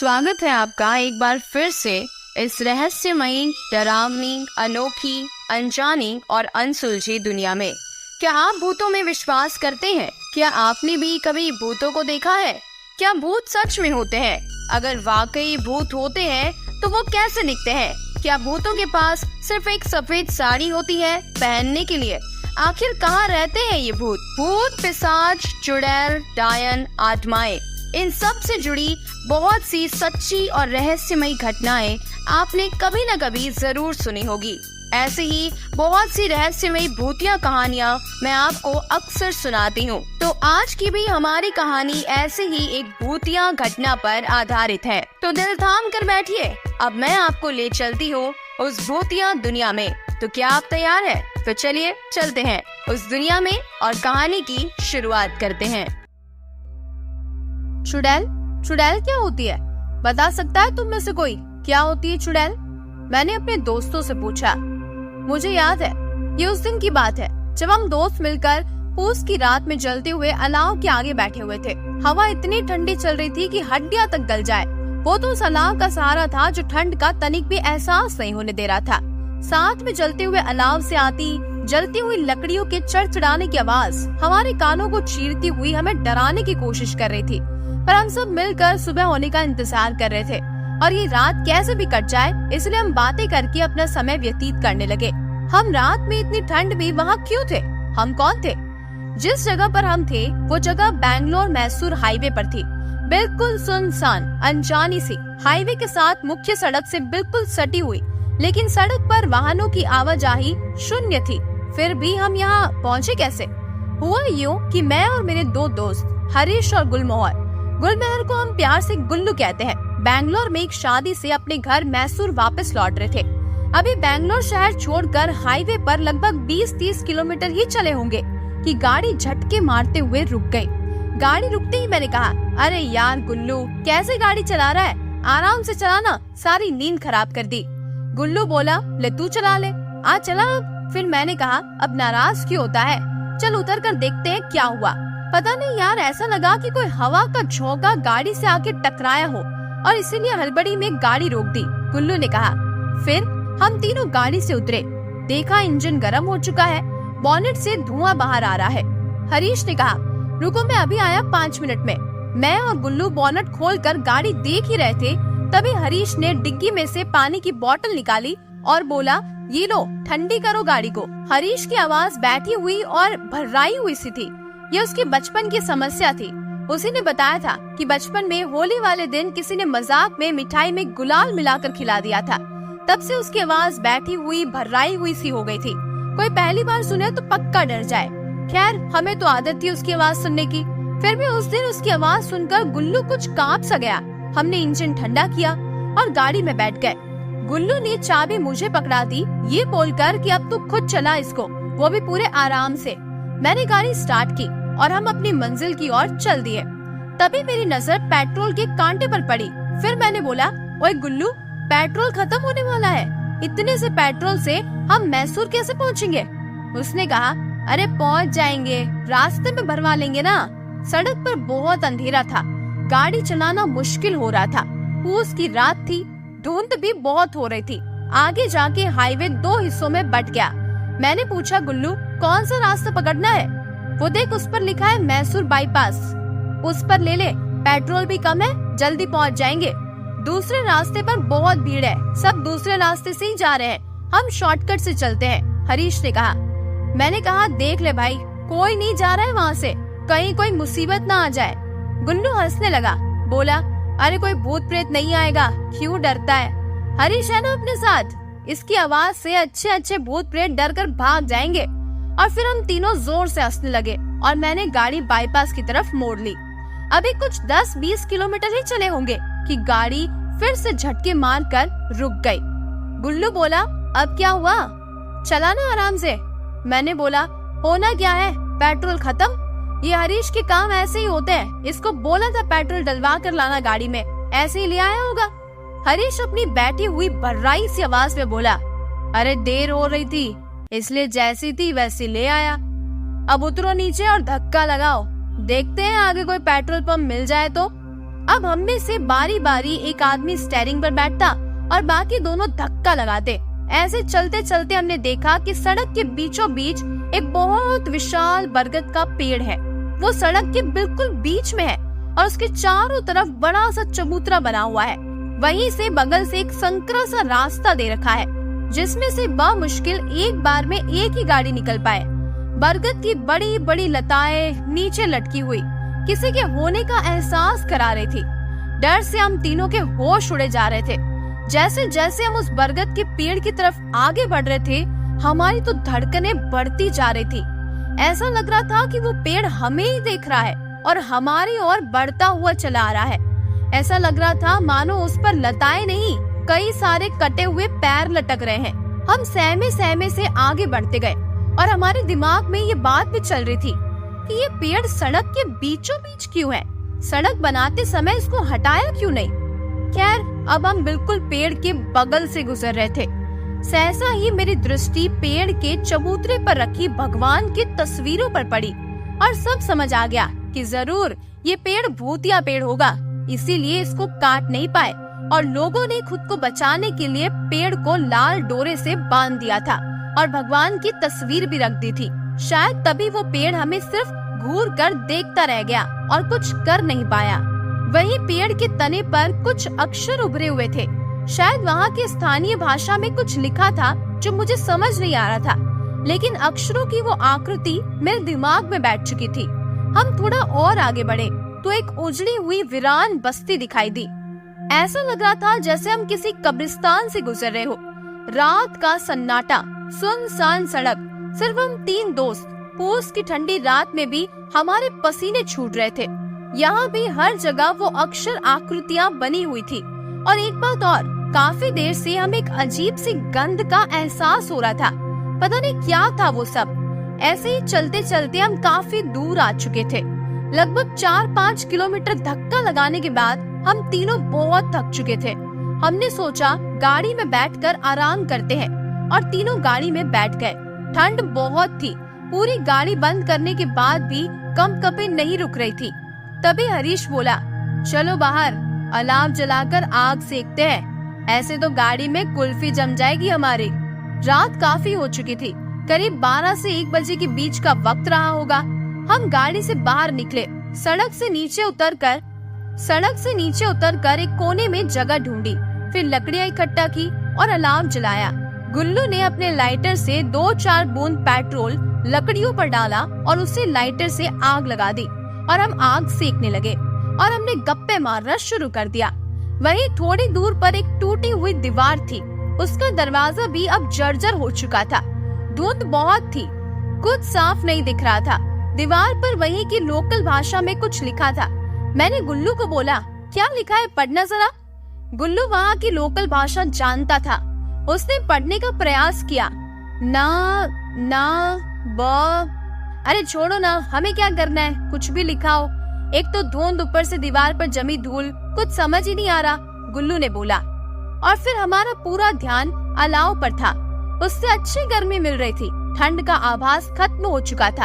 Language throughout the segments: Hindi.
स्वागत है आपका एक बार फिर से इस रहस्यमयी, डरावनी, अनोखी, अनजानी और अनसुलझी दुनिया में। क्या आप भूतों में विश्वास करते हैं? क्या आपने भी कभी भूतों को देखा है? क्या भूत सच में होते हैं? अगर वाकई भूत होते हैं तो वो कैसे दिखते हैं? क्या भूतों के पास सिर्फ एक सफेद साड़ी होती है पहनने के लिए? आखिर कहाँ रहते हैं ये भूत? भूत, पिशाच, चुड़ैल, डायन, आत्माएं, इन सब से जुड़ी बहुत सी सच्ची और रहस्यमयी घटनाएं आपने कभी न कभी जरूर सुनी होगी। ऐसे ही बहुत सी रहस्यमयी भूतिया कहानियां मैं आपको अक्सर सुनाती हूँ। तो आज की भी हमारी कहानी ऐसे ही एक भूतिया घटना पर आधारित है। तो दिल थाम कर बैठिए, अब मैं आपको ले चलती हूँ उस भूतिया दुनिया में। तो क्या आप तैयार हैं? तो चलिए चलते हैं उस दुनिया में और कहानी की शुरुआत करते हैं। चुड़ैल? चुड़ैल क्या होती है? बता सकता है तुम में से कोई? क्या होती है चुड़ैल? मैंने अपने दोस्तों से पूछा। मुझे याद है, ये उस दिन की बात है जब हम दोस्त मिलकर पूस की रात में जलते हुए अलाव के आगे बैठे हुए थे। हवा इतनी ठंडी चल रही थी कि हड्डियां तक गल जाए। वो तो उस अलाव का सहारा था जो ठंड का तनिक भी एहसास नहीं होने दे रहा था। साथ में जलते हुए अलाव से आती जलती हुई लकड़ियों के चड़चड़ाने की आवाज हमारे कानों को चीरती हुई हमें डराने की कोशिश कर रही थी। पर हम सब मिलकर सुबह होने का इंतजार कर रहे थे और ये रात कैसे भी कट जाए, इसलिए हम बातें करके अपना समय व्यतीत करने लगे। हम रात में इतनी ठंड में वहाँ क्यों थे? हम कौन थे? जिस जगह पर हम थे वो जगह बैंगलोर मैसूर हाईवे पर थी। बिल्कुल सुनसान, अनजानी सी हाईवे के साथ मुख्य सड़क से बिल्कुल सटी हुई, लेकिन सड़क पर वाहनों की आवाजाही शून्य थी। फिर भी हम यहाँ पहुँचे कैसे? हुआ यूँ कि मैं और मेरे दो दोस्त हरीश और गुलमोहर को हम प्यार से गुल्लू कहते हैं, बैंगलोर में एक शादी से अपने घर मैसूर वापस लौट रहे थे। अभी बैंगलोर शहर छोड़कर हाईवे पर लगभग 20-30 किलोमीटर ही चले होंगे कि गाड़ी झटके मारते हुए रुक गई। गाड़ी रुकते ही मैंने कहा, अरे यार गुल्लू, कैसे गाड़ी चला रहा है? आराम से चलाना, सारी नींद खराब कर दी। गुल्लू बोला, ले तू चला ले, आ चला अब। फिर मैंने कहा, अब नाराज क्यों होता है? चल उतर कर देखते हैं क्या हुआ। पता नहीं यार, ऐसा लगा कि कोई हवा का झोंका गाड़ी से आके टकराया हो और इसीलिए हड़बड़ी में गाड़ी रोक दी, गुल्लू ने कहा। फिर हम तीनों गाड़ी से उतरे। देखा इंजन गर्म हो चुका है, बॉनेट से धुआं बाहर आ रहा है। हरीश ने कहा, रुको मैं अभी आया 5 मिनट में। मैं और गुल्लू बॉनेट खोलकर गाड़ी देख ही रहे थे, तभी हरीश ने डिग्गी में से पानी की बोतल निकाली और बोला, ये लो, ठंडी करो गाड़ी को। हरीश की आवाज बैठी हुई और भर्राई हुई सी थी। ये उसकी बचपन की समस्या थी। उसी ने बताया था कि बचपन में होली वाले दिन किसी ने मजाक में मिठाई में गुलाल मिलाकर खिला दिया था। तब से उसकी आवाज बैठी हुई, भर्राई हुई सी हो गई थी। कोई पहली बार सुने तो पक्का डर जाए। खैर, हमें तो आदत थी उसकी आवाज सुनने की। फिर भी उस दिन उसकी आवाज सुनकर गुल्लू कुछ कांप सा गया। हमने इंजन ठंडा किया और गाड़ी में बैठ गए। गुल्लू ने चाबी मुझे पकड़ा दी, ये बोलकर कि अब तू खुद चला इसको, वो भी पूरे आराम से। मैंने गाड़ी स्टार्ट की और हम अपनी मंजिल की ओर चल दिए। तभी मेरी नजर पेट्रोल के कांटे पर पड़ी। फिर मैंने बोला, ओए गुल्लू, पेट्रोल खत्म होने वाला है। इतने से पेट्रोल से हम मैसूर कैसे पहुँचेंगे? उसने कहा, अरे पहुँच जाएंगे, रास्ते में भरवा लेंगे ना। सड़क पर बहुत अंधेरा था, गाड़ी चलाना मुश्किल हो रहा था। पूस की रात थी, धुंध भी बहुत हो रही थी। आगे जाके हाईवे 2 हिस्सों में बट गया। मैंने पूछा, गुल्लू कौन सा रास्ता पकड़ना है? वो देख, उस पर लिखा है मैसूर बाईपास, उस पर ले ले, पेट्रोल भी कम है, जल्दी पहुंच जाएंगे। दूसरे रास्ते पर बहुत भीड़ है, सब दूसरे रास्ते से ही जा रहे हैं, हम शॉर्टकट से चलते हैं, हरीश ने कहा। मैंने कहा, देख ले भाई, कोई नहीं जा रहा है वहाँ से, कहीं कोई मुसीबत ना आ जाए। गुल्लू हंसने लगा, बोला, अरे कोई भूत प्रेत नहीं आएगा, क्यों डरता है? हरीश है ना अपने साथ, इसकी आवाज से अच्छे भूत प्रेत डर कर भाग जाएंगे। और फिर हम तीनों जोर से हंसने लगे और मैंने गाड़ी बाईपास की तरफ मोड़ ली। अभी कुछ 10-20 किलोमीटर ही चले होंगे कि गाड़ी फिर से झटके मार कर रुक गई। गुल्लू बोला, अब क्या हुआ? चला ना आराम से। मैंने बोला, होना क्या है, पेट्रोल खत्म। ये हरीश के काम ऐसे ही होते हैं, इसको बोला था पेट्रोल डलवा कर लाना गाड़ी में, ऐसे ही ले आया होगा। हरीश अपनी बैठी हुई भर्राई सी आवाज में बोला, अरे देर हो रही थी इसलिए जैसी थी वैसी ले आया। अब उतरो नीचे और धक्का लगाओ, देखते हैं आगे कोई पेट्रोल पंप मिल जाए तो। अब हम में से बारी बारी एक आदमी स्टीयरिंग पर बैठता और बाकी दोनों धक्का लगाते। ऐसे चलते चलते हमने देखा कि सड़क के बीचों बीच एक बहुत विशाल बरगद का पेड़ है। वो सड़क के बिल्कुल बीच में है और उसके चारों तरफ बड़ा सा चबूतरा बना हुआ है। वहीं से बगल से एक संकरा सा रास्ता दे रखा है, जिसमें से बामुश्किल एक बार में एक ही गाड़ी निकल पाए। बरगद की बड़ी बड़ी लताएं नीचे लटकी हुई किसी के होने का एहसास करा रही थी। डर से हम तीनों के होश उड़े जा रहे थे। जैसे जैसे हम उस बरगद के पेड़ की तरफ आगे बढ़ रहे थे, हमारी तो धड़कनें बढ़ती जा रही थी। ऐसा लग रहा था कि वो पेड़ हमें ही देख रहा है और हमारी ओर बढ़ता हुआ चला आ रहा है। ऐसा लग रहा था मानो उस पर लताएं नहीं, कई सारे कटे हुए पैर लटक रहे हैं। हम सहमे सहमे से आगे बढ़ते गए और हमारे दिमाग में ये बात भी चल रही थी कि ये पेड़ सड़क के बीचों बीच क्यों है? सड़क बनाते समय इसको हटाया क्यों नहीं? खैर, अब हम बिल्कुल पेड़ के बगल से गुजर रहे थे। सहसा ही मेरी दृष्टि पेड़ के चबूतरे पर रखी भगवान की तस्वीरों पर पड़ी और सब समझ आ गया कि जरूर ये पेड़ भूतिया पेड़ होगा, इसीलिए इसको काट नहीं पाए और लोगों ने खुद को बचाने के लिए पेड़ को लाल डोरे से बांध दिया था और भगवान की तस्वीर भी रख दी थी। शायद तभी वो पेड़ हमें सिर्फ घूर कर देखता रह गया और कुछ कर नहीं पाया। वहीं पेड़ के तने पर कुछ अक्षर उभरे हुए थे। शायद वहाँ की स्थानीय भाषा में कुछ लिखा था जो मुझे समझ नहीं आ रहा था, लेकिन अक्षरों की वो आकृति मेरे दिमाग में बैठ चुकी थी। हम थोड़ा और आगे बढ़े तो एक उजड़ी हुई वीरान बस्ती दिखाई दी। ऐसा लग रहा था जैसे हम किसी कब्रिस्तान से गुजर रहे हो। रात का सन्नाटा, सुनसान सड़क, सिर्फ हम तीन दोस्त। पूस की ठंडी रात में भी हमारे पसीने छूट रहे थे। यहाँ भी हर जगह वो अक्षर आकृतियाँ बनी हुई थी। और एक बात और, काफी देर से हमें एक अजीब सी गंध का एहसास हो रहा था। पता नहीं क्या था वो सब। ऐसे ही चलते चलते हम काफी दूर आ चुके थे। लगभग 4-5 किलोमीटर धक्का लगाने के बाद हम तीनों बहुत थक चुके थे। हमने सोचा गाड़ी में बैठकर आराम करते हैं और तीनों गाड़ी में बैठ गए। ठंड बहुत थी। पूरी गाड़ी बंद करने के बाद भी कंपकपी नहीं रुक रही थी। तभी हरीश बोला, चलो बाहर अलाव जलाकर आग सेकते हैं, ऐसे तो गाड़ी में कुल्फी जम जाएगी हमारी। रात काफी हो चुकी थी। करीब 12 से 1 बजे के बीच का वक्त रहा होगा। हम गाड़ी से बाहर निकले। सड़क से नीचे उतरकर एक कोने में जगह ढूंढी, फिर लकड़ियाँ इकट्ठा की और अलाव जलाया। गुल्लू ने अपने लाइटर से 2-4 बूंद पेट्रोल लकड़ियों पर डाला और उसे लाइटर से आग लगा दी और हम आग सेकने लगे और हमने गप्पे मारना शुरू कर दिया। वहीं थोड़ी दूर पर एक टूटी हुई दीवार थी। उसका दरवाजा भी अब जर्जर हो चुका था। धुंध बहुत थी, कुछ साफ नहीं दिख रहा था। दीवार पर वहीं की लोकल भाषा में कुछ लिखा था। मैंने गुल्लू को बोला, क्या लिखा है, पढ़ना जरा। गुल्लू वहाँ की लोकल भाषा जानता था। उसने पढ़ने का प्रयास किया। ना ब। अरे छोड़ो ना, हमें क्या करना है, कुछ भी लिखा हो। एक तो धुंध, ऊपर से दीवार पर जमी धूल, कुछ समझ ही नहीं आ रहा, गुल्लू ने बोला। और फिर हमारा पूरा ध्यान अलाव पर था। उससे अच्छी गर्मी मिल रही थी। ठंड का आभास खत्म हो चुका था।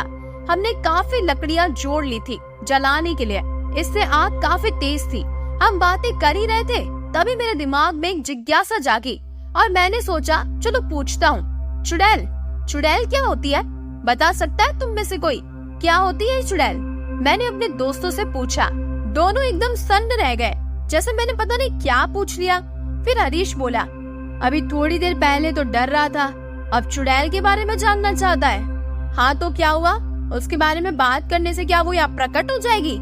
हमने काफी लकड़ियाँ जोड़ ली थी जलाने के लिए। इससे आग काफी तेज थी। हम बातें कर ही रहे थे, तभी मेरे दिमाग में एक जिज्ञासा जागी और मैंने सोचा चलो पूछता हूँ। चुड़ैल क्या होती है? बता सकता है तुम में से कोई? क्या होती है चुड़ैल? मैंने अपने दोस्तों से पूछा। दोनों एकदम सन्न रह गए, जैसे मैंने पता नहीं क्या पूछ लिया। फिर हरीश बोला, अभी थोड़ी देर पहले तो डर रहा था, अब चुड़ैल के बारे में जानना चाहता है। हाँ तो क्या हुआ? उसके बारे में बात करने से क्या वो यहाँ प्रकट हो जाएगी?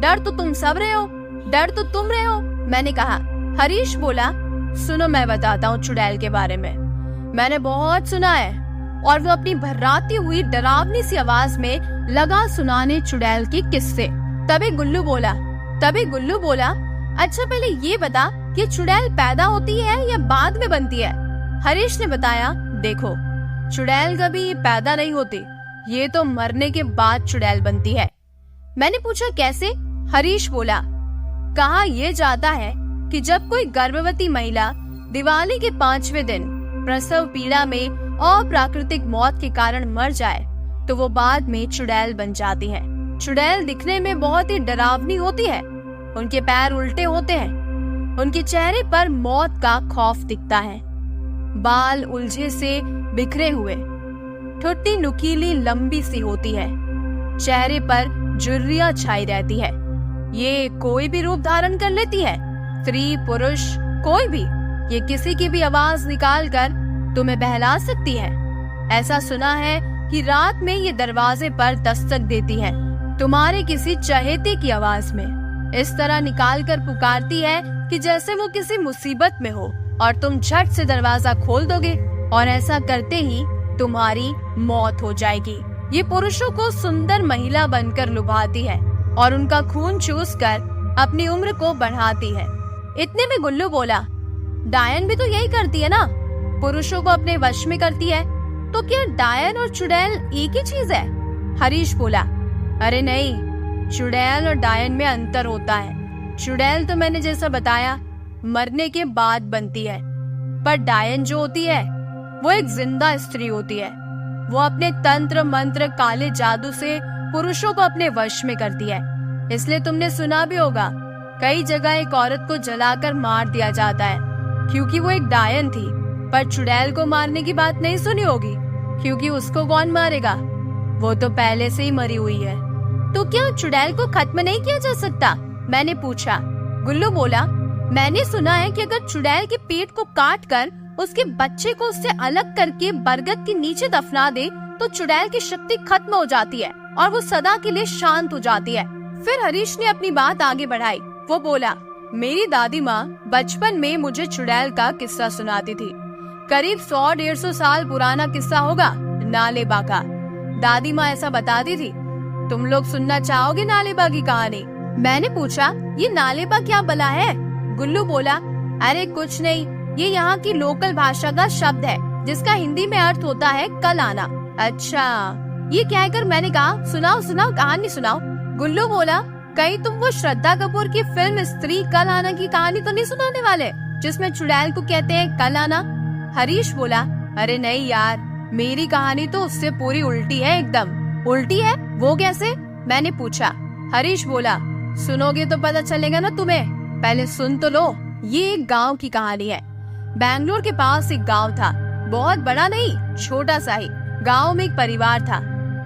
डर तो तुम सब रहे हो, मैंने कहा। हरीश बोला, सुनो मैं बताता हूँ चुड़ैल के बारे में। मैंने बहुत सुना है। और वो अपनी भर्राती हुई डरावनी सी आवाज में लगा सुनाने चुड़ैल के किस्से। तभी गुल्लू बोला, अच्छा पहले ये बता कि चुड़ैल पैदा होती है या बाद में बनती है? हरीश ने बताया, देखो चुड़ैल कभी पैदा नहीं होती, ये तो मरने के बाद चुड़ैल बनती है। मैंने पूछा कैसे? हरीश बोला, कहा यह जाता है कि जब कोई गर्भवती महिला दिवाली के 5वें दिन प्रसव पीड़ा में अप्राकृतिक मौत के कारण मर जाए तो वो बाद में चुड़ैल बन जाती है। चुड़ैल दिखने में बहुत ही डरावनी होती है। उनके पैर उल्टे होते हैं, उनके चेहरे पर मौत का खौफ दिखता है। बाल उलझे से बिखरे हुए, ठुड्डी नुकीली लंबी सी होती है, चेहरे पर झुर्रियां छाई रहती है। ये कोई भी रूप धारण कर लेती है, स्त्री पुरुष कोई भी, ये किसी की भी आवाज निकाल कर तुम्हें बहला सकती है। ऐसा सुना है कि रात में ये दरवाजे पर दस्तक देती है, तुम्हारे किसी चहेते की आवाज में, इस तरह निकाल कर पुकारती है कि जैसे वो किसी मुसीबत में हो और तुम झट से दरवाजा खोल दोगे, और ऐसा करते ही तुम्हारी मौत हो जाएगी। ये पुरुषों को सुंदर महिला बनकर लुभाती है और उनका खून चूस कर अपनी उम्र को बढ़ाती है। इतने में गुल्लू बोला, डायन भी तो यही करती है ना, पुरुषों को अपने वश में करती है, तो क्या डायन और चुड़ैल एक ही चीज है? हरीश बोला, अरे नहीं, चुड़ैल और डायन में अंतर होता है। चुड़ैल तो मैंने जैसा बताया मरने के बाद बनती है, पर डायन जो होती है वो एक जिंदा स्त्री होती है। वो अपने तंत्र मंत्र काले जादू से पुरुषों को अपने वश में करती है। इसलिए तुमने सुना भी होगा, कई जगह एक औरत को जलाकर मार दिया जाता है क्योंकि वो एक डायन थी। पर चुड़ैल को मारने की बात नहीं सुनी होगी, क्योंकि उसको कौन मारेगा, वो तो पहले से ही मरी हुई है। तो क्या चुड़ैल को खत्म नहीं किया जा सकता? मैंने पूछा। गुल्लू बोला, मैंने सुना है कि अगर चुड़ैल के पेट को काट कर उसके बच्चे को उससे अलग करके बरगद के नीचे दफना दे तो चुड़ैल की शक्ति खत्म हो जाती है और वो सदा के लिए शांत हो जाती है। फिर हरीश ने अपनी बात आगे बढ़ाई। वो बोला, मेरी दादी माँ बचपन में मुझे चुड़ैल का किस्सा सुनाती थी। करीब 100-150 साल पुराना किस्सा होगा, नालेबा का। दादी माँ ऐसा बताती थी। तुम लोग सुनना चाहोगे नालेबा की कहानी? मैंने पूछा, ये नालेबा क्या भला है? गुल्लू बोला, अरे कुछ नहीं, ये यहाँ की लोकल भाषा का शब्द है जिसका हिंदी में अर्थ होता है कल आना। अच्छा, ये कहकर मैंने कहा, सुनाओ सुनाओ कहानी सुनाओ। गुल्लू बोला, कहीं तुम वो श्रद्धा कपूर की फिल्म स्त्री कल आना की कहानी तो नहीं सुनाने वाले, जिसमें चुड़ैल को कहते हैं कल आना? हरीश बोला, अरे नहीं यार, मेरी कहानी तो उससे पूरी उल्टी है, एकदम उल्टी है। वो कैसे? मैंने पूछा। हरीश बोला, सुनोगे तो पता चलेगा ना तुम्हें, पहले सुन तो लो। ये एक गांव की कहानी है। बैंगलोर के पास एक गांव था, बहुत बड़ा नहीं, छोटा सा ही। गांव में एक परिवार था।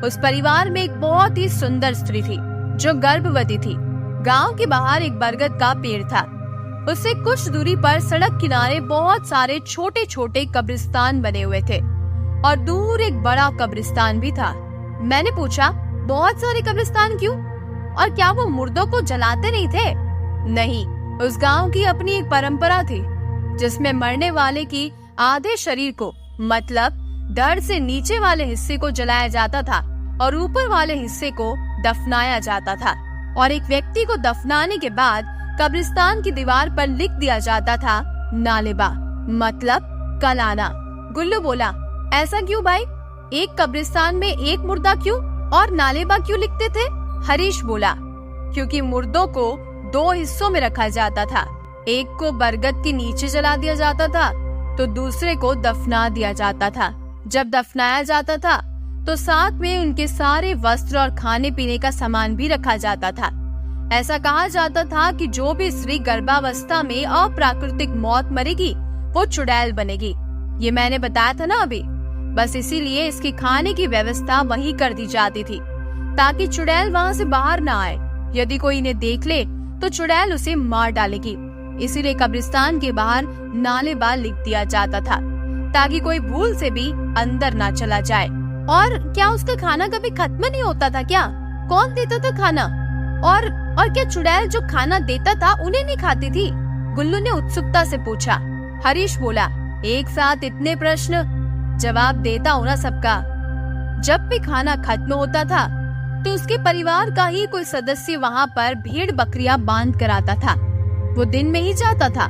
उस परिवार में एक बहुत ही सुंदर स्त्री थी जो गर्भवती थी। गांव के बाहर एक बरगद का पेड़ था। उससे कुछ दूरी पर सड़क किनारे बहुत सारे छोटे छोटे कब्रिस्तान बने हुए थे और दूर एक बड़ा कब्रिस्तान भी था। मैंने पूछा, बहुत सारे कब्रिस्तान क्यों? और क्या वो मुर्दों को जलाते नहीं थे? नहीं, उस गांव की अपनी एक परंपरा थी जिसमें मरने वाले की आधे शरीर को, मतलब धड़ से नीचे वाले हिस्से को जलाया जाता था और ऊपर वाले हिस्से को दफनाया जाता था। और एक व्यक्ति को दफनाने के बाद कब्रिस्तान की दीवार पर लिख दिया जाता था नालेबा, मतलब कल आना। गुल्लू बोला, ऐसा क्यों भाई? एक कब्रिस्तान में एक मुर्दा क्यों और नालेबा क्यों लिखते थे? हरीश बोला, क्योंकि मुर्दों को 2 हिस्सों में रखा जाता था। एक को बरगद के नीचे जला दिया जाता था तो दूसरे को दफना दिया जाता था। जब दफनाया जाता था तो साथ में उनके सारे वस्त्र और खाने पीने का सामान भी रखा जाता था। ऐसा कहा जाता था कि जो भी स्त्री गर्भावस्था में अप्राकृतिक मौत मरेगी वो चुड़ैल बनेगी। ये मैंने बताया था ना अभी। बस इसीलिए इसके खाने की व्यवस्था वहीं कर दी जाती थी ताकि चुड़ैल वहाँ से बाहर ना आए। यदि कोई इन्हें देख ले तो चुड़ैल उसे मार डालेगी। इसीलिए कब्रिस्तान के बाहर नालेबा लिख दिया जाता था ताकि कोई भूल से भी अंदर ना चला जाए। और क्या उसका खाना कभी खत्म नहीं होता था क्या? कौन देता था खाना? और क्या चुड़ैल जो खाना देता था उन्हें नहीं खाती थी? गुल्लू ने उत्सुकता से पूछा। हरीश बोला, एक साथ इतने प्रश्न, जवाब देता हूँ ना सबका। जब भी खाना खत्म होता था तो उसके परिवार का ही कोई सदस्य वहाँ पर भेड़ बकरियां बांध कर आता था। वो दिन में ही जाता था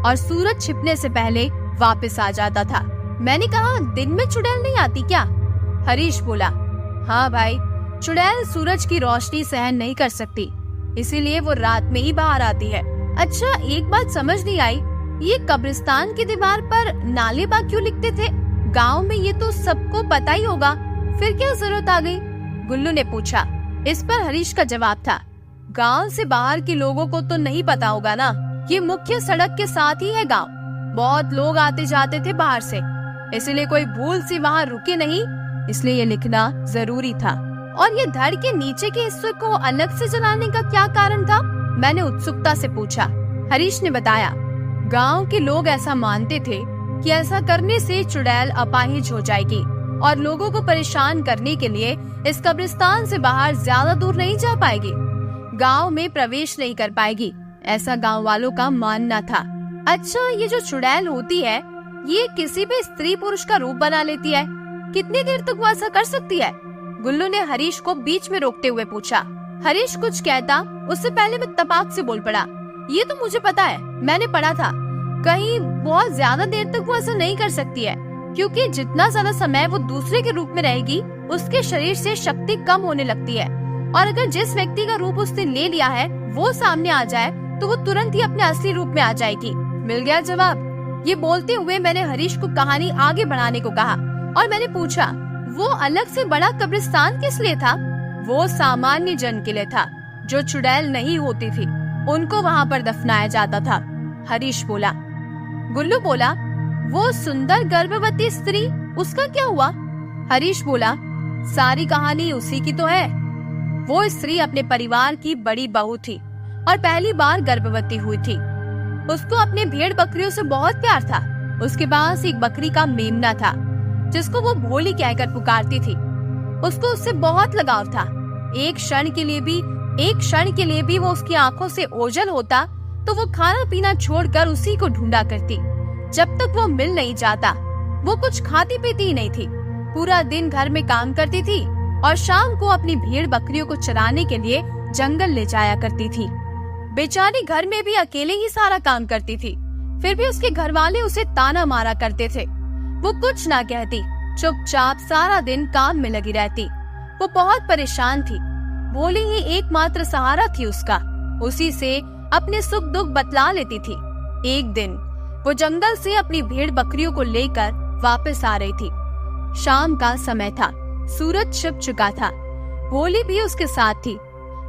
और सूरज छिपने से पहले वापस आ जाता था। मैंने कहा, दिन में चुड़ैल नहीं आती क्या? हरीश बोला, हाँ भाई, चुड़ैल सूरज की रोशनी सहन नहीं कर सकती, इसीलिए वो रात में ही बाहर आती है। अच्छा, एक बात समझ नहीं आई, ये कब्रिस्तान की दीवार पर नालेबा क्यों लिखते थे? गांव में ये तो सबको पता ही होगा, फिर क्या जरूरत आ गई? गुल्लू ने पूछा। इस पर हरीश का जवाब था, गांव से बाहर के लोगों को तो नहीं पता होगा ना, ये मुख्य सड़क के साथ ही है गांव। बहुत लोग आते जाते थे बाहर से, इसलिए कोई भूल से वहाँ रुके नहीं, इसलिए ये लिखना जरूरी था। और ये धड़ के नीचे के हिस्से को अलग से जलाने का क्या कारण था? मैंने उत्सुकता से पूछा। हरीश ने बताया, गांव के लोग ऐसा मानते थे कि ऐसा करने से चुड़ैल अपाहिज हो जाएगी और लोगों को परेशान करने के लिए इस कब्रिस्तान से बाहर ज्यादा दूर नहीं जा पाएगी, गांव में प्रवेश नहीं कर पाएगी, ऐसा गांव वालों का मानना था। अच्छा, ये जो चुड़ैल होती है ये किसी भी स्त्री पुरुष का रूप बना लेती है, कितनी देर तक वो ऐसा कर सकती है? गुल्लू ने हरीश को बीच में रोकते हुए पूछा। हरीश कुछ कहता उससे पहले मैं तपाक से बोल पड़ा, ये तो मुझे पता है, मैंने पढ़ा था कहीं बहुत ज्यादा देर तक वो ऐसा नहीं कर सकती है, क्योंकि जितना ज्यादा समय वो दूसरे के रूप में रहेगी उसके शरीर से शक्ति कम होने लगती है, और अगर जिस व्यक्ति का रूप उसने ले लिया है वो सामने आ जाए तो वो तुरंत ही अपने असली रूप में आ जाएगी। मिल गया जवाब। ये बोलते हुए मैंने हरीश को कहानी आगे बढ़ाने को कहा और मैंने पूछा, वो अलग से बड़ा कब्रिस्तान किस लिए था? वो सामान्य जन के लिए था, जो चुड़ैल नहीं होती थी, उनको वहाँ पर दफनाया जाता था, हरीश बोला। गुल्लू बोला, वो सुंदर गर्भवती स्त्री, उसका क्या हुआ? हरीश बोला, सारी कहानी उसी की तो है। वो स्त्री अपने परिवार की बड़ी बहू थी और पहली बार गर्भवती हुई थी। उसको अपने भेड़ बकरियों से बहुत प्यार था। उसके पास एक बकरी का मेमना था जिसको वो भोली कहकर पुकारती थी। उसको उससे बहुत लगाव था। एक क्षण के लिए भी वो उसकी आंखों से ओझल होता तो वो खाना पीना छोड़कर उसी को ढूंढा करती। जब तक वो मिल नहीं जाता वो कुछ खाती पीती ही नहीं थी। पूरा दिन घर में काम करती थी और शाम को अपनी भेड़ बकरियों को चराने के लिए जंगल ले जाया करती थी। बेचारी घर में भी अकेले ही सारा काम करती थी, फिर भी उसके घर वाले उसे ताना मारा करते थे। वो कुछ ना कहती, चुपचाप सारा दिन काम में लगी रहती। वो बहुत परेशान थी। भोली ही एकमात्र सहारा थी उसका, उसी से अपने सुख दुख बतला लेती थी। एक दिन वो जंगल से अपनी भेड़ बकरियों को लेकर वापस आ रही थी। शाम का समय था, सूरज छिप चुका था। भोली भी उसके साथ थी।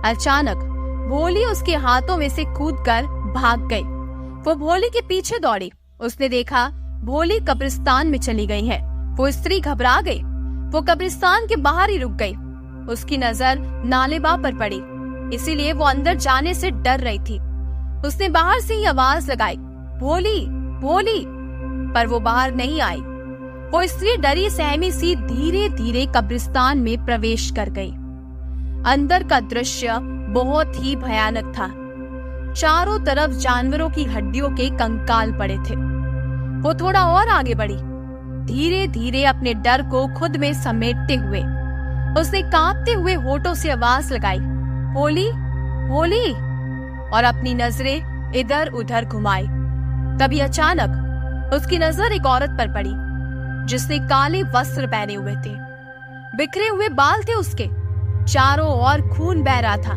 अचानक भोली उसके हाथों में से कूदकर भाग गई। वो भोली के पीछे दौड़ी। उसने देखा भोली कब्रिस्तान में चली गई है। वो स्त्री घबरा गई। वो कब्रिस्तान के बाहर ही रुक गई। उसकी नजर नालेबा पर पड़ी, इसीलिए वो अंदर जाने से डर रही थी। उसने बाहर से ही आवाज लगाई, भोली भोली, पर वो बाहर नहीं आई। वो स्त्री डरी सहमी सी धीरे धीरे कब्रिस्तान में प्रवेश कर गई। अंदर का दृश्य बहुत ही भयानक था। चारों तरफ जानवरों की हड्डियों के कंकाल पड़े थे। वो थोड़ा और आगे बढ़ी, धीरे धीरे अपने डर को खुद में समेटते हुए उसने कांपते हुए होठों से आवाज लगाई, भोली भोली, और अपनी नजरें इधर उधर घुमाई। तभी अचानक उसकी नजर एक औरत पर पड़ी जिसने काले वस्त्र पहने हुए थे। बिखरे हुए बाल थे उसके, चारों ओर खून बह रहा था।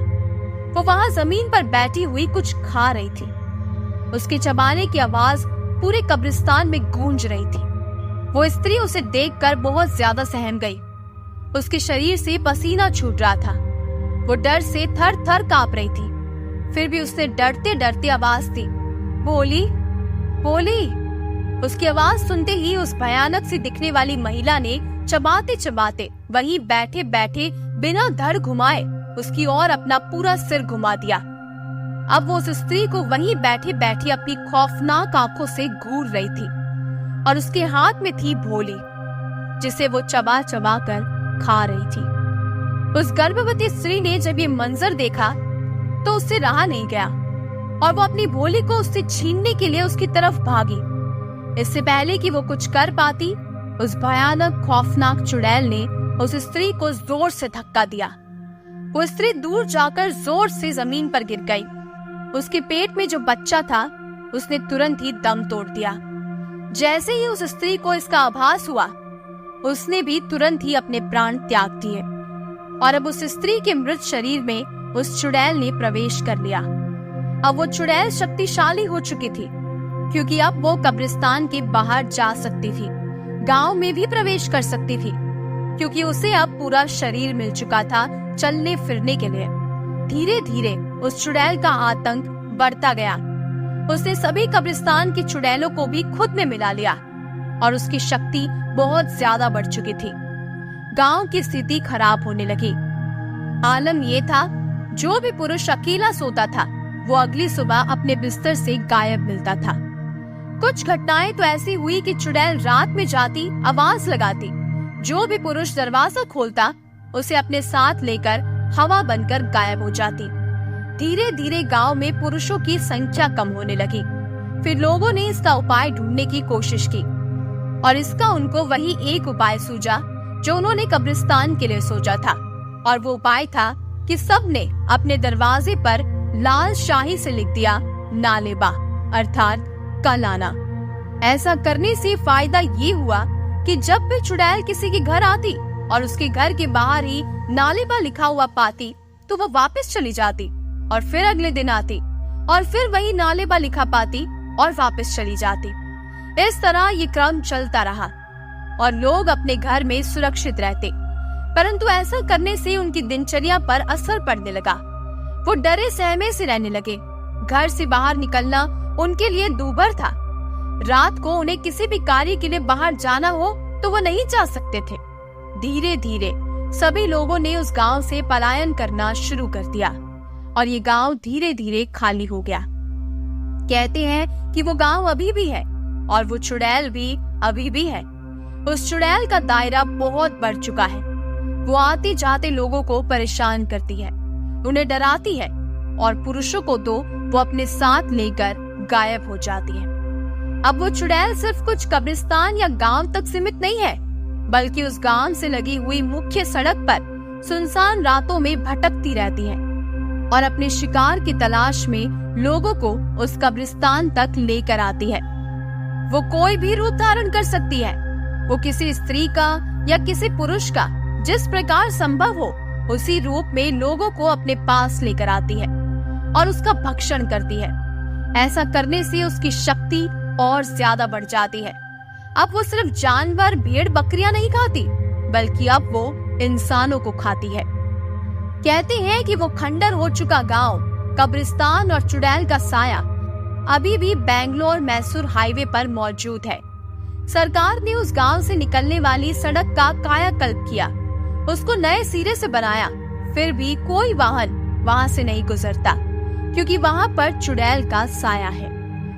वो वहां जमीन पर बैठी हुई कुछ खा रही थी। उसके चबाने की आवाज पूरे कब्रिस्तान में गूंज रही थी। वो स्त्री उसे देखकर बहुत ज्यादा सहम गई। उसके शरीर से पसीना छूट रहा था। वो डर से थर थर कांप रही थी। फिर भी उसने डरते डरते आवाज दी, भोली भोली। उसकी आवाज सुनते ही उस भयानक सी दिखने वाली महिला ने चबाते चबाते वहीं बैठे बैठे बिना धड़ घुमाए उसकी ओर अपना पूरा सिर घुमा दिया। अब वो उस स्त्री को वहीं बैठे बैठे अपनी खौफनाक आंखों से घूर रही थी और उसके हाथ में थी भोली जिसे वो चबा चबा कर खा रही थी। उस गर्भवती स्त्री ने जब ये मंजर देखा तो उससे रहा नहीं गया और वो अपनी भोली को उससे छीनने के लिए उसकी तरफ भागी। इससे पहले कि वो कुछ कर पाती, उस भयानक खौफनाक चुड़ैल ने उस स्त्री को जोर से धक्का दिया। वो स्त्री दूर जाकर जोर से जमीन पर गिर गई। उसके पेट में जो बच्चा था उसने तुरंत ही दम तोड़ दिया। जैसे ही उस स्त्री को इसका आभास हुआ, उसने भी तुरंत ही अपने प्राण त्याग दिए और अब उस स्त्री के मृत शरीर में उस चुड़ैल ने प्रवेश कर लिया। अब वो चुड़ैल शक्तिशाली हो चुकी थी क्योंकि अब वो कब्रिस्तान के बाहर जा सकती थी, गांव में भी प्रवेश कर सकती थी क्योंकि उसे अब पूरा शरीर मिल चुका था चलने फिरने के लिए। धीरे धीरे उस चुड़ैल का आतंक बढ़ता गया। उसने सभी कब्रिस्तान की चुड़ैलों को भी खुद में मिला लिया और उसकी शक्ति बहुत ज्यादा बढ़ चुकी थी। गांव की स्थिति खराब होने लगी। आलम ये था, जो भी पुरुष अकेला सोता था वो अगली सुबह अपने बिस्तर से गायब मिलता था। कुछ घटनाएं तो ऐसी हुई कि चुड़ैल रात में जाती, आवाज लगाती, जो भी पुरुष दरवाजा खोलता उसे अपने साथ लेकर हवा बनकर गायब हो जाती। धीरे धीरे गांव में पुरुषों की संख्या कम होने लगी। फिर लोगों ने इसका उपाय ढूंढने की कोशिश की और इसका उनको वही एक उपाय सूझा जो उन्होंने कब्रिस्तान के लिए सोचा था, और वो उपाय था कि सबने अपने दरवाजे पर लाल शाही से लिख दिया नालेबा, अर्थात कल आना। ऐसा करने से फायदा ये हुआ कि जब भी चुड़ैल किसी के घर आती और उसके घर के बाहर ही नालेबा लिखा हुआ पाती तो वह वापस चली जाती और फिर अगले दिन आती और फिर वही नालेबा लिखा पाती और वापस चली जाती। इस तरह ये क्रम चलता रहा और लोग अपने घर में सुरक्षित रहते, परंतु ऐसा करने से उनकी दिनचर्या पर असर पड़ने लगा। वो डरे सहमे से रहने लगे। घर से बाहर निकलना उनके लिए दूभर था। रात को उन्हें किसी भी कार्य के लिए बाहर जाना हो तो वो नहीं जा सकते थे। धीरे धीरे सभी लोगों ने उस गांव से पलायन करना शुरू कर दिया और ये गांव धीरे धीरे खाली हो गया। कहते हैं कि वो गांव अभी भी है और वो चुड़ैल भी अभी भी है। उस चुड़ैल का दायरा बहुत बढ़ चुका है। वो आते जाते लोगों को परेशान करती है, उन्हें डराती है और पुरुषों को तो वो अपने साथ लेकर गायब हो जाती है। अब वो चुड़ैल सिर्फ कुछ कब्रिस्तान या गांव तक सीमित नहीं है, बल्कि उस गांव से लगी हुई मुख्य सड़क पर सुनसान रातों में भटकती रहती है और अपने शिकार की तलाश में लोगों को उस कब्रिस्तान तक लेकर आती है। वो कोई भी रूप धारण कर सकती है। वो किसी स्त्री का या किसी पुरुष का जिस प्रकार संभव हो उसी रूप में लोगों को अपने पास लेकर आती है और उसका भक्षण करती है। ऐसा करने से उसकी शक्ति और ज्यादा बढ़ जाती है। अब वो सिर्फ जानवर, भेड़, बकरियां नहीं खाती, बल्कि अब वो इंसानों को खाती है। कहते हैं कि वो खंडर हो चुका गांव, कब्रिस्तान और चुड़ैल का साया अभी भी बेंगलोर मैसूर हाईवे पर मौजूद है। सरकार ने उस गांव से निकलने वाली सड़क का कायाकल्प किया, उसको नए सिरे से बनाया, फिर भी कोई वाहन वहां से नहीं गुजरता क्योंकि वहां पर चुड़ैल का साया है।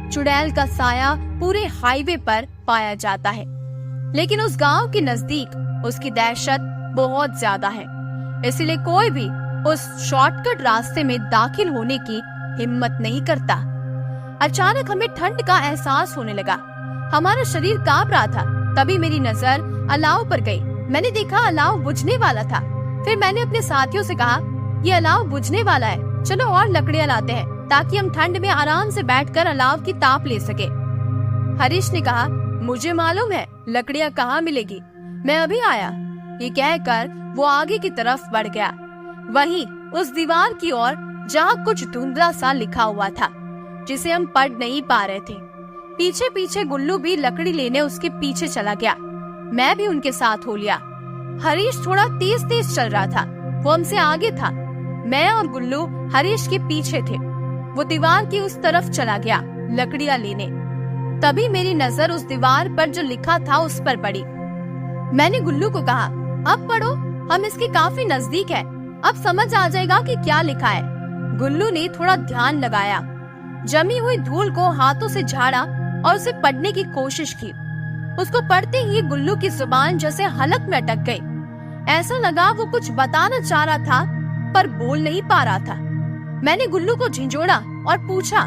चुड़ैल का साया पूरे हाईवे पर पाया जाता है, लेकिन उस गांव के नजदीक उसकी दहशत बहुत ज्यादा है, इसलिए कोई भी उस शॉर्टकट रास्ते में दाखिल होने की हिम्मत नहीं करता। अचानक हमें ठंड का एहसास होने लगा। हमारा शरीर कांप रहा था। तभी मेरी नजर अलाव पर गई। मैंने देखा अलाव बुझने वाला था। फिर मैंने अपने साथियों से कहा, ये अलाव बुझने वाला है, चलो और लकड़ियां लाते हैं ताकि हम ठंड में आराम से बैठकर अलाव की ताप ले सके। हरीश ने कहा, मुझे मालूम है लकड़ियां कहाँ मिलेगी, मैं अभी आया। ये कहकर वो आगे की तरफ बढ़ गया, वहीं उस दीवार की ओर जहाँ कुछ धुंधला सा लिखा हुआ था जिसे हम पढ़ नहीं पा रहे थे। पीछे पीछे गुल्लू भी लकड़ी लेने उसके पीछे चला गया। मैं भी उनके साथ हो लिया। हरीश थोड़ा तेज तेज चल रहा था, वो हमसे आगे था। मैं और गुल्लू हरीश के पीछे थे। वो दीवार की उस तरफ चला गया लकड़ियां लेने। तभी मेरी नजर उस दीवार पर जो लिखा था उस पर पड़ी। मैंने गुल्लू को कहा, अब पढ़ो, हम इसके काफी नजदीक है, अब समझ आ जाएगा कि क्या लिखा है। गुल्लू ने थोड़ा ध्यान लगाया, जमी हुई धूल को हाथों से झाड़ा और उसे पढ़ने की कोशिश की। उसको पढ़ते ही गुल्लू की जुबान जैसे हलक में अटक गई। ऐसा लगा वो कुछ बताना चाह रहा था पर बोल नहीं पा रहा था। मैंने गुल्लू को झिंझोड़ा और पूछा,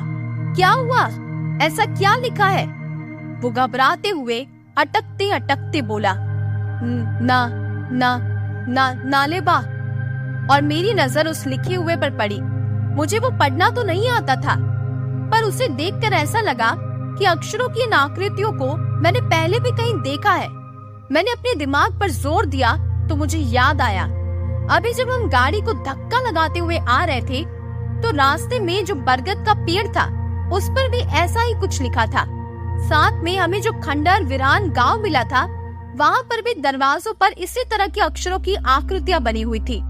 क्या हुआ, ऐसा क्या लिखा है? वो घबराते हुए अटकते अटकते बोला, ना ना ना नालेबा। और मेरी नजर उस लिखे हुए पर पड़ी। मुझे वो पढ़ना तो नहीं आता था, पर उसे देखकर ऐसा लगा कि अक्षरों की इन आकृतियों को मैंने पहले भी कहीं देखा है। मैंने अपने दिमाग पर जोर दिया तो मुझे याद आया, अभी जब हम गाड़ी को धक्का लगाते हुए आ रहे थे तो रास्ते में जो बरगद का पेड़ था उस पर भी ऐसा ही कुछ लिखा था। साथ में हमें जो खंडर वीरान गांव मिला था वहाँ पर भी दरवाजों पर इसी तरह के अक्षरों की आकृतियां बनी हुई थी।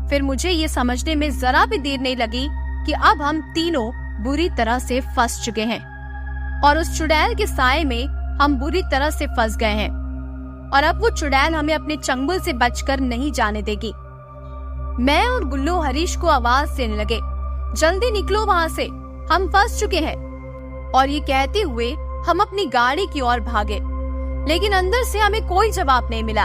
फिर मुझे ये समझने में जरा भी देर नहीं लगी कि अब हम तीनों बुरी तरह से फंस चुके हैं और उस चुड़ैल के साए में हम बुरी तरह से फंस गए हैं और अब वो चुड़ैल हमें अपने चंगुल से बचकर नहीं जाने देगी। मैं और गुल्लू हरीश को आवाज देने लगे, जल्दी निकलो वहाँ से, हम फंस चुके हैं। और ये कहते हुए हम अपनी गाड़ी की ओर भागे, लेकिन अंदर से हमें कोई जवाब नहीं मिला।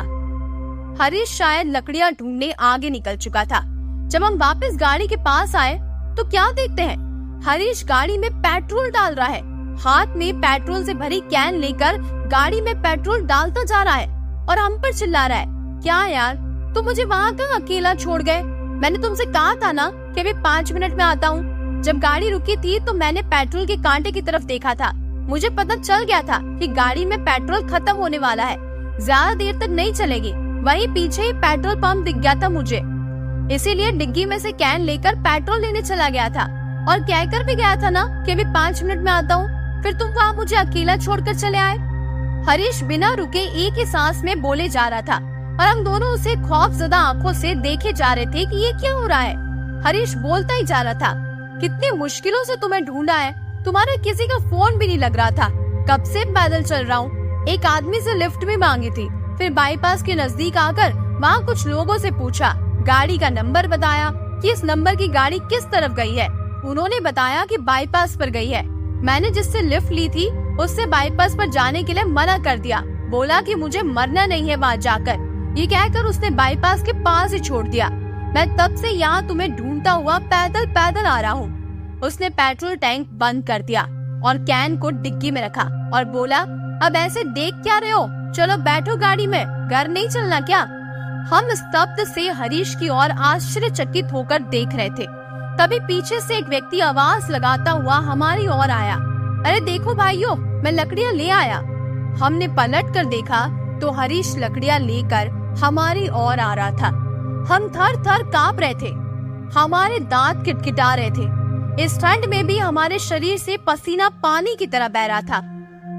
हरीश शायद लकड़ियां ढूंढने आगे निकल चुका था। जब हम वापस गाड़ी के पास आए तो क्या देखते हैं, हरीश गाड़ी में पेट्रोल डाल रहा है। हाथ में पेट्रोल से भरी कैन लेकर गाड़ी में पेट्रोल डालता जा रहा है और हम पर चिल्ला रहा है, क्या यार तुम मुझे वहाँ कहाँ अकेला छोड़ गए? मैंने तुमसे कहा था ना कि अभी 5 मिनट में आता हूँ। जब गाड़ी रुकी थी तो मैंने पेट्रोल के कांटे की तरफ देखा था। मुझे पता चल गया था कि गाड़ी में पेट्रोल खत्म होने वाला है, ज्यादा देर तक नहीं चलेगी। वहीं पीछे ही पेट्रोल पंप दिख गया था मुझे, इसीलिए डिग्गी में से कैन लेकर पेट्रोल लेने चला गया था और कहकर भी गया था ना कि अभी 5 मिनट में आता हूँ। फिर तुम वहाँ मुझे अकेला छोड़कर चले आए। हरीश बिना रुके एक ही सांस में बोले जा रहा था और हम दोनों उसे खौफजदा आंखों से देखे जा रहे थे कि ये क्या हो रहा है। हरीश बोलता ही जा रहा था, कितनी मुश्किलों से तुम्हें ढूंढा है, तुम्हारा किसी का फोन भी नहीं लग रहा था। कब से पैदल चल रहा हूँ, एक आदमी से लिफ्ट भी मांगी थी, फिर बाईपास के नजदीक आकर वहाँ कुछ लोगों से पूछा, गाड़ी का नंबर बताया कि इस नंबर की गाड़ी किस तरफ गई है। उन्होंने बताया कि बाईपास पर गई है। मैंने जिससे लिफ्ट ली थी उससे बाईपास पर जाने के लिए मना कर दिया, बोला कि मुझे मरना नहीं है वहाँ जाकर। ये कहकर उसने बाईपास के पास ही छोड़ दिया। मैं तब से यहाँ तुम्हें ढूंढता हुआ पैदल पैदल आ रहा हूँ। उसने पेट्रोल टैंक बंद कर दिया और कैन को डिग्गी में रखा और बोला, अब ऐसे देख क्या रहे हो, चलो बैठो गाड़ी में, घर नहीं चलना क्या? हम स्तब्ध से हरीश की ओर आश्चर्यचकित होकर देख रहे थे। तभी पीछे से एक व्यक्ति आवाज लगाता हुआ हमारी ओर आया, अरे देखो भाइयों, मैं लकड़ियाँ ले आया। हमने पलट कर देखा तो हरीश लकड़ियाँ लेकर हमारी ओर आ रहा था। हम थर थर कांप रहे थे, हमारे दांत किटकिटा रहे थे। इस ठंड में भी हमारे शरीर से पसीना पानी की तरह बह रहा था।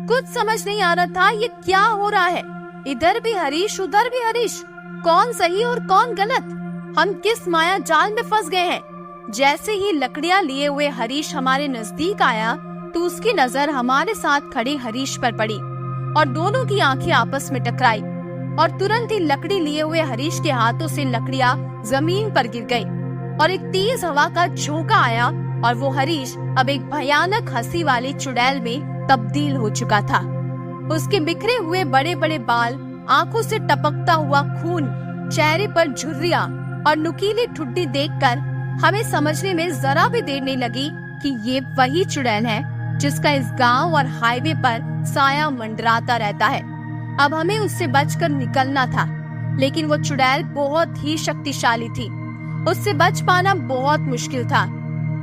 कुछ समझ नहीं आ रहा था ये क्या हो रहा है। इधर भी हरीश, उधर भी हरीश, कौन सही और कौन गलत? हम किस माया जाल में फंस गए हैं? जैसे ही लकड़ियाँ लिए हुए हरीश हमारे नजदीक आया तो उसकी नजर हमारे साथ खड़े हरीश पर पड़ी और दोनों की आंखें आपस में टकराई और तुरंत ही लकड़ी लिए हुए हरीश के हाथों से लकड़ियाँ जमीन पर गिर गई और एक तेज हवा का झोंका आया और वो हरीश अब एक भयानक हंसी वाले चुड़ैल में तब्दील हो चुका था। उसके बिखरे हुए बड़े बड़े बाल, आंखों से टपकता हुआ खून, चेहरे पर झुर्रियां और नुकीली ठुड्डी देखकर हमें समझने में जरा भी देर नहीं लगी कि ये वही चुड़ैल है जिसका इस गांव और हाईवे पर साया मंडराता रहता है। अब हमें उससे बचकर निकलना था, लेकिन वो चुड़ैल बहुत ही शक्तिशाली थी, उससे बच पाना बहुत मुश्किल था।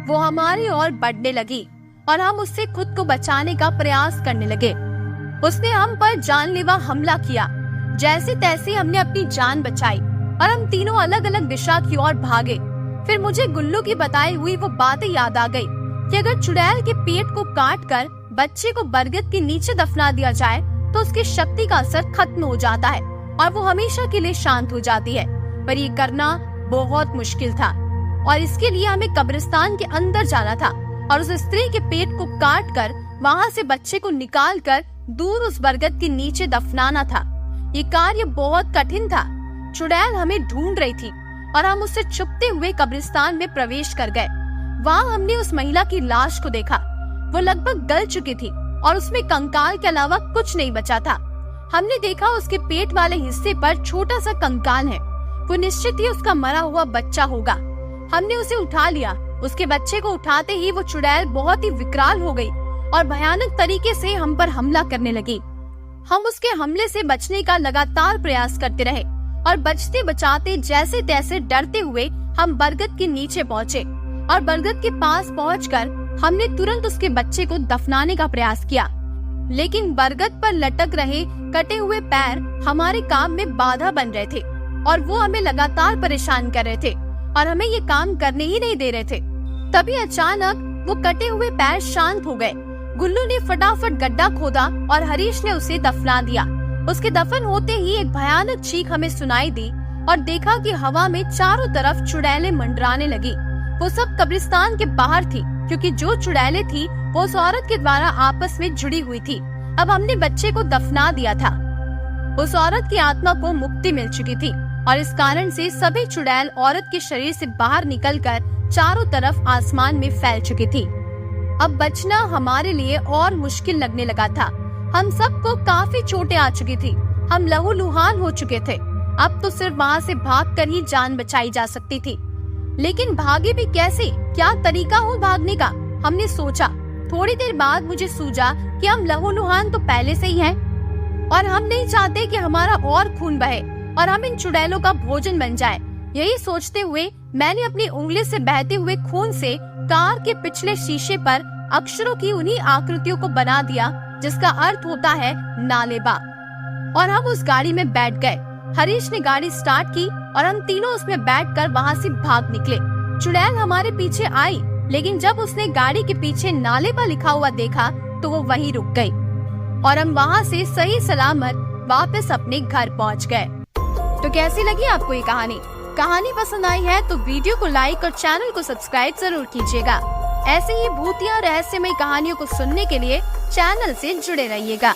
वो हमारी ओर बढ़ने लगी और हम उससे खुद को बचाने का प्रयास करने लगे। उसने हम पर जानलेवा हमला किया। जैसे तैसे हमने अपनी जान बचाई और हम तीनों अलग अलग दिशा की ओर भागे। फिर मुझे गुल्लू की बताई हुई वो बातें याद आ गई कि अगर चुड़ैल के पेट को काटकर बच्चे को बरगद के नीचे दफना दिया जाए तो उसकी शक्ति का असर खत्म हो जाता है और वो हमेशा के लिए शांत हो जाती है। पर ये करना बहुत मुश्किल था और इसके लिए हमें कब्रिस्तान के अंदर जाना था और उस स्त्री के पेट को काट कर वहाँ से बच्चे को निकाल कर दूर उस बरगद के नीचे दफनाना था। ये कार्य बहुत कठिन था। चुड़ैल हमें ढूंढ रही थी और हम उससे छुपते हुए कब्रिस्तान में प्रवेश कर गए। वहाँ हमने उस महिला की लाश को देखा। वो लगभग गल चुकी थी और उसमें कंकाल के अलावा कुछ नहीं बचा था। हमने देखा उसके पेट वाले हिस्से पर छोटा सा कंकाल है। वो निश्चित ही उसका मरा हुआ बच्चा होगा। हमने उसे उठा लिया। उसके बच्चे को उठाते ही वो चुड़ैल बहुत ही विकराल हो गई और भयानक तरीके से हम पर हमला करने लगी। हम उसके हमले से बचने का लगातार प्रयास करते रहे और बचते बचाते जैसे तैसे डरते हुए हम बरगद के नीचे पहुँचे और बरगद के पास पहुंचकर हमने तुरंत उसके बच्चे को दफनाने का प्रयास किया, लेकिन बरगद पर लटक रहे कटे हुए पैर हमारे काम में बाधा बन रहे थे और वो हमें लगातार परेशान कर रहे थे और हमें ये काम करने ही नहीं दे रहे थे। तभी अचानक वो कटे हुए पैर शांत हो गए। गुल्लू ने फटाफट गड्ढा खोदा और हरीश ने उसे दफना दिया। उसके दफन होते ही एक भयानक चीख हमें सुनाई दी और देखा कि हवा में चारों तरफ चुड़ैलें मंडराने लगी। वो सब कब्रिस्तान के बाहर थी, क्योंकि जो चुड़ैलें थी वो उस औरत के द्वारा आपस में जुड़ी हुई थी। अब हमने बच्चे को दफना दिया था। उस औरत की आत्मा को मुक्ति मिल चुकी थी और इस कारण से सभी चुड़ैल औरत के शरीर से बाहर निकलकर चारों तरफ आसमान में फैल चुकी थी। अब बचना हमारे लिए और मुश्किल लगने लगा था। हम सबको काफी चोटें आ चुकी थी। हम लहूलुहान हो चुके थे। अब तो सिर्फ वहाँ से भागकर ही जान बचाई जा सकती थी। लेकिन भागे भी कैसे? क्या तरीका हो भागने का? हमने सोचा। थोड़ी देर बाद मुझे सूझा कि हम लहूलुहान तो पहले से ही हैं और हम नहीं चाहते कि हमारा और खून बहे और हम इन चुड़ैलों का भोजन बन जाए। यही सोचते हुए मैंने अपनी उंगली से बहते हुए खून से कार के पिछले शीशे पर अक्षरों की उन्हीं आकृतियों को बना दिया जिसका अर्थ होता है नालेबा। और हम उस गाड़ी में बैठ गए। हरीश ने गाड़ी स्टार्ट की और हम तीनों उसमें बैठकर वहाँ से भाग निकले। चुड़ैल हमारे पीछे आई, लेकिन जब उसने गाड़ी के पीछे नालेबा लिखा हुआ देखा तो वो वहीं रुक गई और हम वहाँ से सही सलामत वापस अपने घर पहुँच गए। तो कैसी लगी आपको ये कहानी? कहानी पसंद आई है तो वीडियो को लाइक और चैनल को सब्सक्राइब जरूर कीजिएगा। ऐसे ही भूतिया रहस्यमय कहानियों को सुनने के लिए चैनल से जुड़े रहिएगा।